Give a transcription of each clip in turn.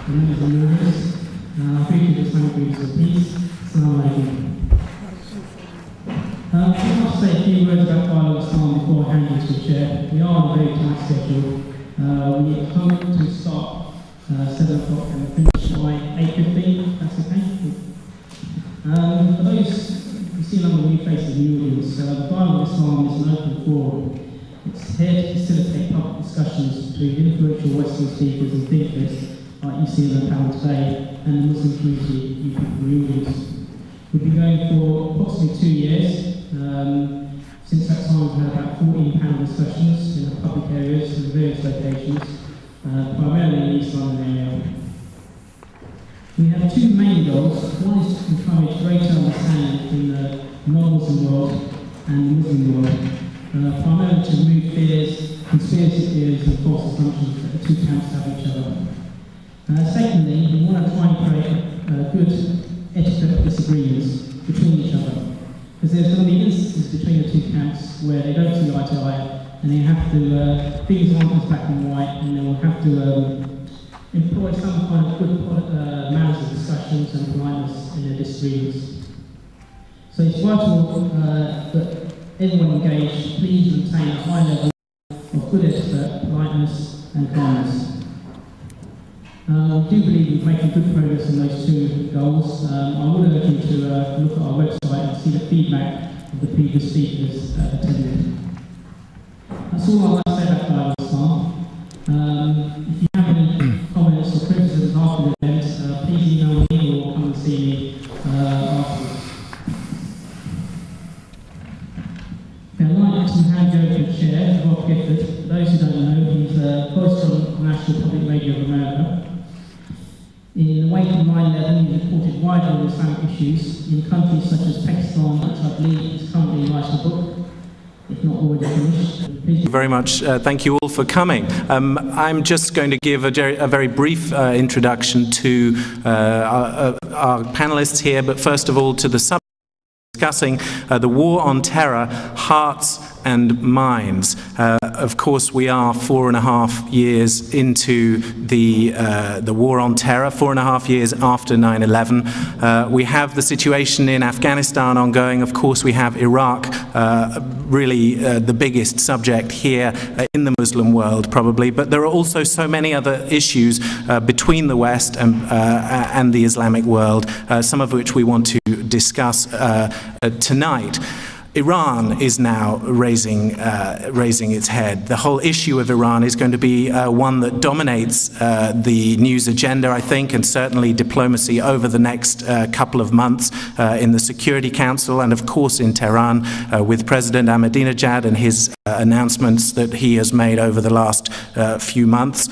members and movers. I think it's time for peace. Assalamu alaikum. I must say a few words about Dialogue Islam before I hand you to the chair. We are on a very tight schedule. We hope to start 7 o'clock and finish by 8:15. That's okay. For those you see a number of new faces in the audience, Dialogue Islam is an open forum. It's here to facilitate public discussions between influential Western speakers and thinkers like you see in the panel today, and the Muslim community, you people in the audience. We've been going for approximately 2 years. Since that time, we've had about 14 panel discussions in the public areas in various locations, primarily in the East London area. We have two main goals. One is to encourage greater understanding in the non-Muslim world and the Muslim world, primarily to remove fears, conspiracy theories and false assumptions that the two camps have each other. Secondly, we want to try and create good etiquette disagreements between each other. Because there's going to be instances between the two camps where they don't see eye to eye, and they have to, things aren't as black and white, and they will have to employ some kind of good manners of discussions and politeness in their disagreements. So it's vital that everyone engaged please maintain a high level of good etiquette, politeness and kindness. I do believe we're making good progress in those two goals. I would urge you to look at our website and see the feedback of the previous speakers attended. That's all I'd like to say about Dialogue Islam. If you have any comments or criticisms after the event, please email me or come and see me afterwards. I'd like to hand you over to the chair, Rob Gifford. For those who don't know, he's a host on National Public Radio of America. In the wake of 9/11, he reported widely on Islamic issues in countries such as Pakistan, which I believe is currently writing a book, if not already finished. Thank you very much. Thank you all for coming. I'm just going to give a very brief introduction to our panelists here, but first of all to the subject discussing the war on terror, hearts and minds. Of course, we are 4.5 years into the war on terror, 4.5 years after 9/11. We have the situation in Afghanistan ongoing. Of course, we have Iraq, really the biggest subject here in the Muslim world, probably. But there are also so many other issues between the West and the Islamic world, some of which we want to discuss tonight. Iran is now raising its head. The whole issue of Iran is going to be one that dominates the news agenda, I think, and certainly diplomacy over the next couple of months in the Security Council and, of course, in Tehran with President Ahmadinejad and his announcements that he has made over the last few months.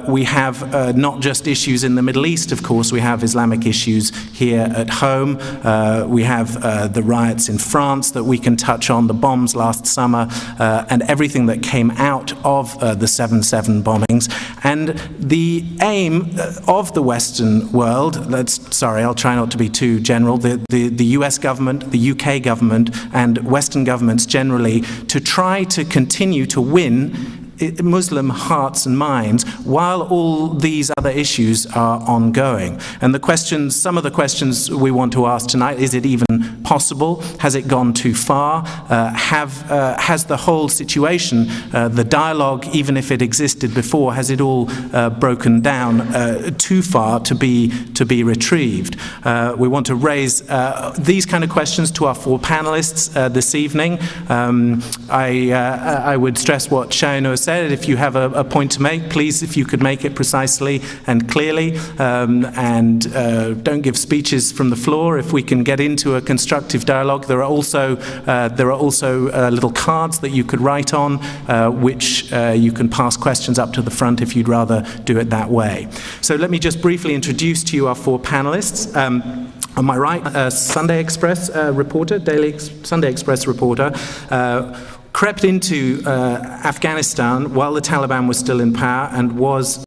We have not just issues in the Middle East, of course, we have Islamic issues here at home. We have the riots in France that we can touch on, the bombs last summer, and everything that came out of the 7/7 bombings. And the aim of the Western world, sorry, I'll try not to be too general, the US government, the UK government, and Western governments generally, to try to continue to win Muslim hearts and minds while all these other issues are ongoing. And the questions, some of the questions we want to ask tonight, is it even possible? Has it gone too far? Has the whole situation, the dialogue, even if it existed before, has it all broken down too far to be retrieved? We want to raise these kind of questions to our four panelists this evening. I would stress what Shaino said. If you have a point to make, please, if you could make it precisely and clearly, and don't give speeches from the floor. If we can get into a constructive dialogue, there are also little cards that you could write on, which you can pass questions up to the front if you'd rather do it that way. So let me just briefly introduce to you our four panelists. On my right, Sunday Express reporter, Sunday Express reporter, crept into Afghanistan while the Taliban was still in power and was